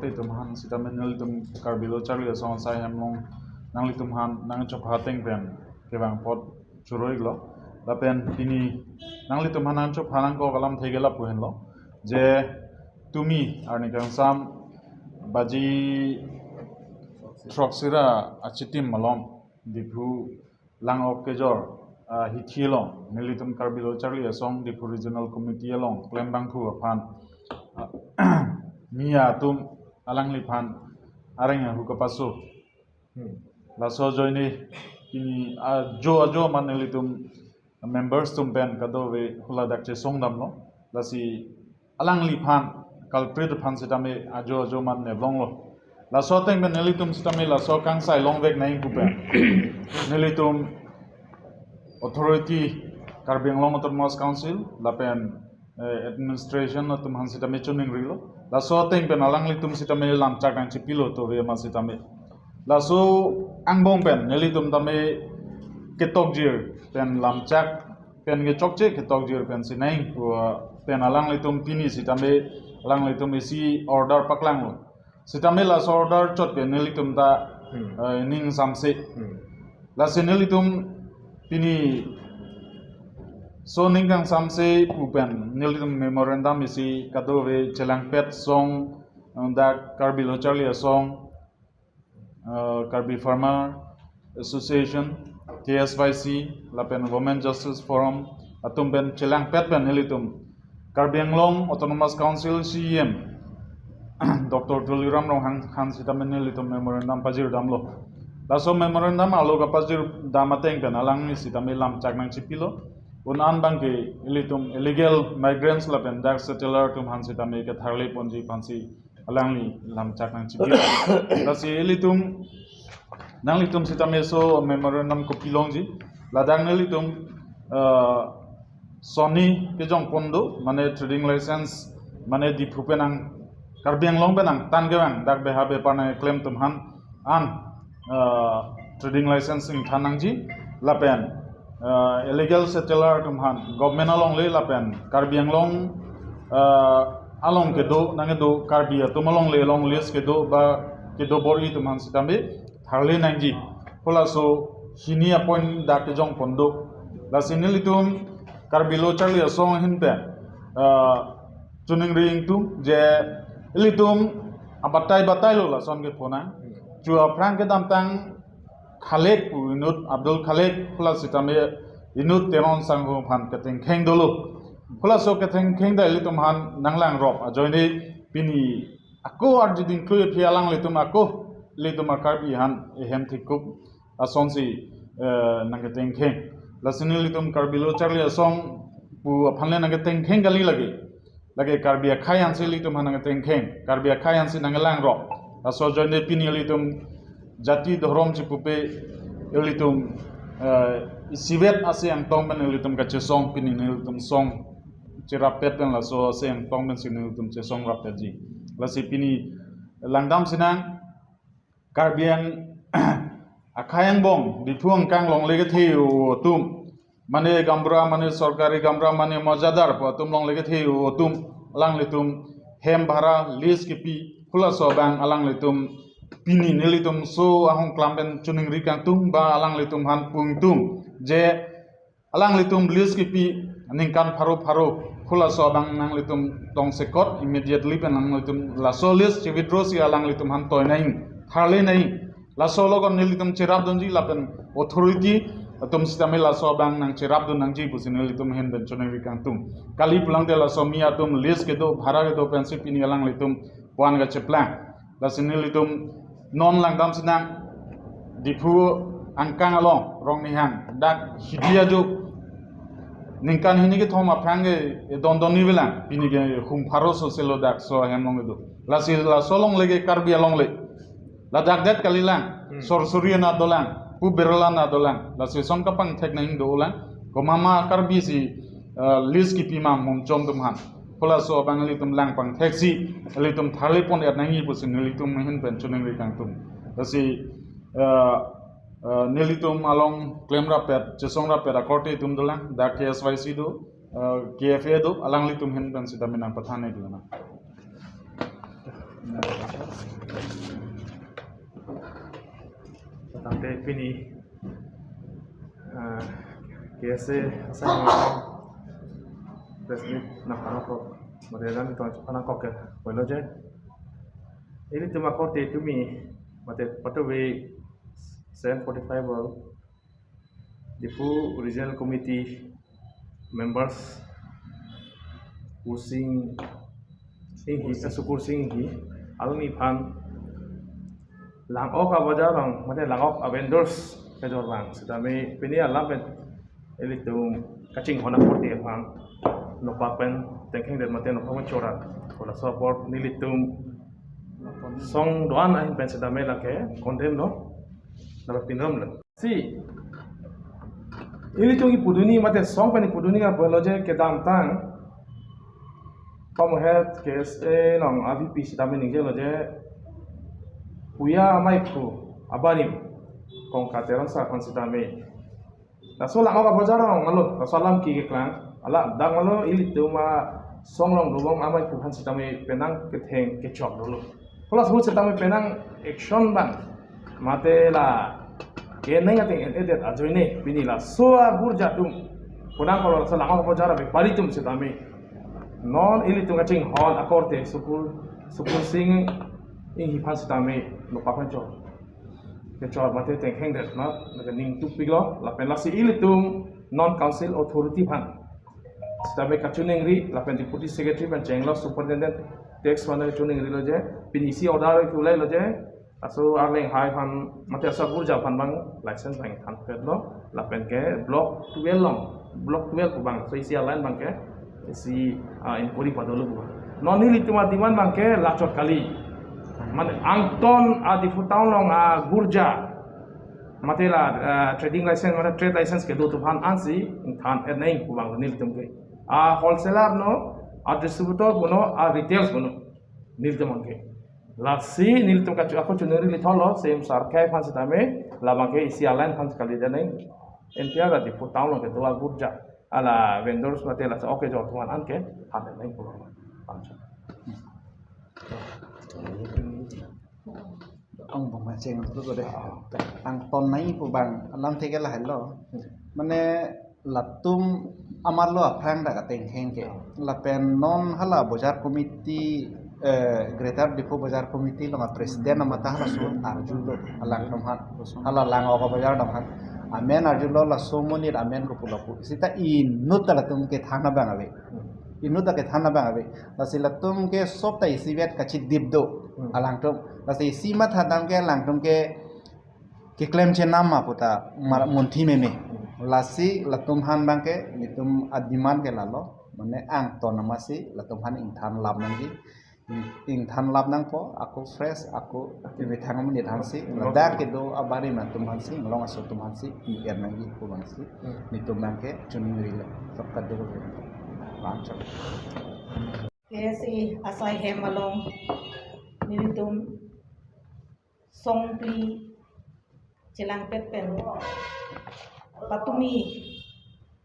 korte tumhan sita menel tum karbilo charli asong sai hemlong nangli tumhan nang chop hateng pen kebang pot churoi glo lapen tini nangli tumhan nang chop hanang ko kalam thegela puhen lo je tumi arni kang sam baji troksira achitim malom diphu lang ok kejor hithielong nelitum karbilo charli asong diphu regional committee along klembang thu aphan Mia tum alang lipan areng aku kepasu. Laso joini ini jo maneli tum members tum pen kado we hula dakche song dam lo. Lasi alang lipan kalprit pan sitame ajo man neblong lo. Laso teng ben neli tum sitame laso kang sai long vek naing kupen. Neli tum authority Karbiang Long Autonomous Council lapen administration no tum han sitame chuning rilo. Laso teng pen alang li tum sitame lam chak ang chipilo to we ma sitame. Laso angbong pen neli tum tame ketok jir pen lam chak pen ge chokche ketok jir pen sinai pen alang li tum pini sitame alang li tum isi order paklang lo. Sitame laso order chot pen neli tum ta ning samse. Lasi neli tum pini so ningkang samse pupen nilitum memorandum isi kadove chelangpet song that Karbilo Charli song Karbi Farmer Association KSYC lapen Women Justice Forum atumben chelangpet pen nilitum Karbiang Long Autonomous Council CEM Dr. Tuliram Rong Han sitamen nilitum memorandum pajir damlo laso memorandum alo kapajir damateng pen alang ni sitame lam chaknang chipilo unan bangke ilitum illegal migrants lapen dark settler tum hansi tame ke tharle ponji pansi alangli lam chaknang chipi lasi ilitum nanglitum sitame so memorandum ko pilongji ladang nalitum sony ke jong pondo mane trading license mane di phupenang Karbiang Long benang tan gewang dak behabe pane claim tum han an trading license ing thanangji lapen illegal settler tumhan government along le lapen Karbiang Long along ke do nange do Karbia tumalong le long list ke do ba ke do bori tumhan sitambe tharle nangji hola so hini appoint da ke jong pondo la sinili tum Karbilo Charli asong hinte tuning ring tum je ilitum batai lo la son ke phona chua prang ke dam tang Khalek Inut Abdul Khalek plus sitame Inut Teron Sangho Phan Kateng Kheng Dolo plus so Kateng Kheng da litum han nanglang rop ajoine pini ako arjidin kluye phialang litum ako litum akarbi han ehem thikup asonsi nangateng kheng lasini litum Karbilo Charli asong pu phanle nangateng kheng gali lage Karbia khayan si litum han nangateng kheng Karbia khayan si nangalang rop aso joine pini litum jati dohrom cipupe elitum sivet ase yang tongben elitum ka chesong pini elitum song cirapet pen la so ase yang tongben sin elitum chesong rapet ji la si pini langdam sinang Karbiang akhayang bong dithuang kang long lege theu tum mane gambra mane sarkari gambra mane mojadar po tum long lege theu tum alang litum hem bhara lis ki pi khula so bang alang litum pini nelitum so ahong klamben chuning rikang tung ba alang litum han pung tung je alang litum lis ki pi ningkan pharo khula so bang nang litum tong sekot immediately pen nang litum la so lis che withdraw si alang litum han toy nai tharle nai la so logon nelitum chirap donji lapen authority atum sistame la so bang nang chirap don nang ji busin nelitum hen ben chuning rikang tung kali pulang de la so mi atum lis ke do bhara ke do pensi pini alang litum puan ga cheplang la sinelitum non langdam sinang dipu angkang along rong nihan dak hidia juk ningkan hini ke thoma phange don ni belang pini ke khum pharo so selo dak so hemong edu la solong lege Karbi along le la dak det kalilang sorsuriya na dolang pu berala na dolang la si son kapang thek nang dolang ko mama Karbi si lis ki pimang mum chom tum han pola so bangali tum lang pang taxi litum tharle pon et nangi pusin litum hin pen chuning ri kang tum asi nelitum along claim rapet chesong rapet akorte tum dolang da KSYC do KFA do alang litum hin pen sitaminang pathane dilana Tante pini KSA saya presiden nakanakok modelan itu nakanakok ke boleh je ini cuma korte itu mi mate patowe 745 bal dipu regional committee members using singhi sukur singhi alni pan lang ok abaja bang mate lang ok vendors kejor bang sedame pini alam pen elitum kacing hona korte bang no papen thinking that mate no pamachora kola support nilitum song doan ahin pen sedame lake condemn no na pinram la si ini tungi puduni mate song pani puduni ka boloje ke dam tang kamu head KSA nong AVP sedame ningje loje uya mai pu abanim kong kateran sa kon sedame na so lang ka bajarang ngalo na salam ki ke klang ala dang ngalo ili tuma song long dubong amai pu han sedame penang ke theng ke chok dulu plus hu sedame penang action ban mate la ke nai ating edet ajoine binila soa burja tum punang kalau sa lang ka bajara be bari tum sedame non ili tunga ching hall akorte sukul sing ing hi phas sedame no papan chor ke chor mate teng heng det na ning tu piglo la pen la si ili tum non council authority phan sedame kachuning ri la pen deputy secretary ban chenglo superintendent tax mana chuning ri lo je pin isi order tu lai lo je aso arleng hai phan mate asa burja phan bang license bang than pet lo la pen ke block 12 long block 12 ku bang so isi line bang ke isi inquiry padolo ku non ni lituma diman bang ke lachot kali man angton di futang long gurja mate la trading license mana trade license ke do tu phan ansi than et nai ku bang ni litum ke wholesaler no distributor bono retailers bono ni litum ke lasi nil tum kacu aku cunuri litolo same sarkai pan sitame labang ke isi alain pan sekali janai entiara di putau lo ketua gurja ala vendors mate la oke jor tuan anke hande nai pulang panca ông bang maceng tu ko de ang ton nai pu bang alam theke la hello mane latum amar lo aprang da ka teng kheng ke la pen non hala bojar committee Greater Dipo Bazar Committee lo presiden nama tahra so arjulo alang nomhan ala lang oka bazar nomhan amen arjulo la somonir amen ko pulapu sita inut la tum ke thana bangabe inut ke thana bangabe la sila tum ke sopta isibet kachi dibdo alang tum la si sima thadam ke alang tum ke claim che nama puta monthi meme la si la tum han bang ke nitum adiman ke lalo mane ang to namasi la tum han ing than lab nangi ing than lab nang po aku fresh aku ini thangam ni thansi ladak ke do abari man tum hansi long aso tum hansi er nangi ko hansi ni tum nangke chuning rile sabta de ko lancha KSA asai hemalong nilitum songpli chelang pet pen patumi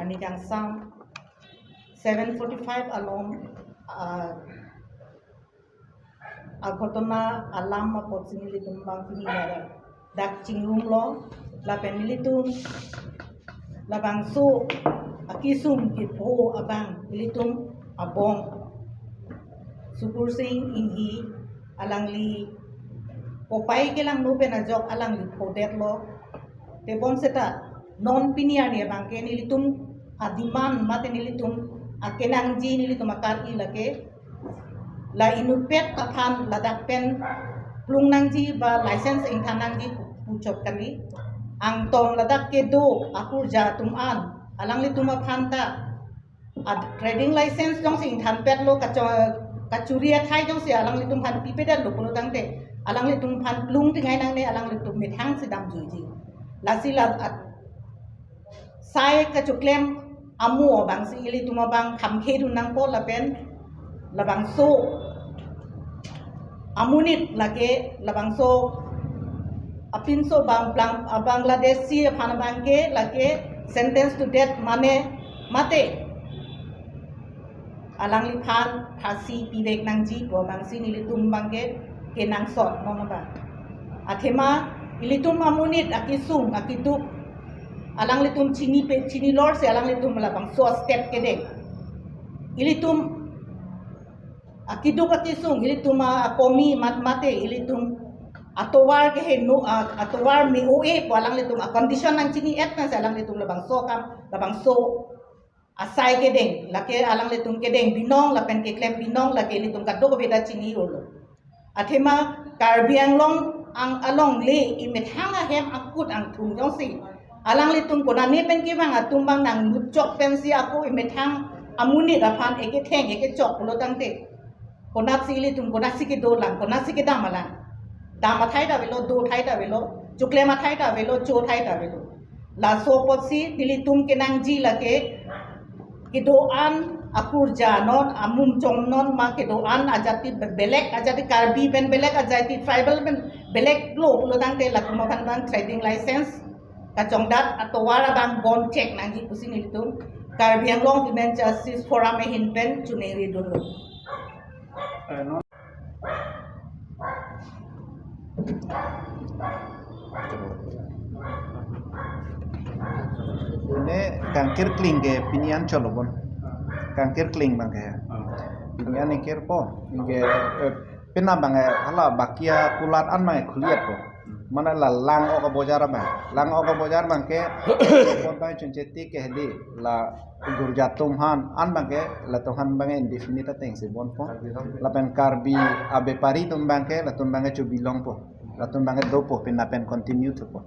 ani jang sang 745 along agotona alam mapot sinilitum bang pinilada dak cingrum lo la penilitum la bang su akisum ipo abang nilitum abong sukur sing ingi alangli opai kelang no penajok alangli podet lo te bon seta non pinia ni bang ke nilitum adiman mate nilitum akenang ji nilitum akar ilake la inupet kapan la dakpen plung nangji ba license ing thanangji puchop kami ang tom la dak ke do akur ja tum an alang li tuma phanta ad trading license jong sing than pet lo kachuria thai jong se alang li tum phan pipeda lo pulo tangte alang li tum phan plung tingai nang ne alang li tum me thang se dam ji la sila sai kachuklem amu bang si ili tuma bang kham khe du nang po la pen labang so amunit lage labang so apin so Bangladesh si phanabangke lage sentence to death mane mate alangli phan thasi pibek nangji bo bangsi nilitum bangke kenang sot no ba athema ilitum amunit akisum akidup alang litum chini lor se alang litum labang so step kedek ilitum akidup akisum ilitum komi mate ilitum atowar ke no atowar mi oe alang litum condition nang chini et na se alang litum labang so asai kedeng lake alang litum kedeng binong lapen ke klem binong lake litum kadok beda chini rolo athema Karbi Anglong ang along le imet hanga hem akut ang tung jong si alang litum ko na ne pen ki bang atumbang nang nuchok pen si aku imet hang amuni rapan eke theng eke chok lo tang te ko na si litum ko na si ke do lang ko na si ke damalan dama thai da velo do thai da velo chukle ma thai da velo cho thai da velo la so pot si dilitum ke nang ji lake kidoan akur janon amum jomnon ma kidoan ajati belek ajati karbi ben belek ajati tribal ben belek lo pulo tangte la kumakan ban trading license kacongdat atau wara bang bond check nangi kusini itu Karbi Anglong Women Justice Forum e hinpen chuneri dulu ini kangkir kling ke pinian colobon kangkir kling bang ya pinian ikir po inge pina bang hala bakia kulat an mai kuliat po mana la lang oka bojar bang ke pon bang chunceti ke hedi la gurjatum han an bang ke la tohan bang indefinite teng si bon po la pen karbi abe pari tum bang ke la tum bang chu bilong po la tum bang do po pina pen continue to po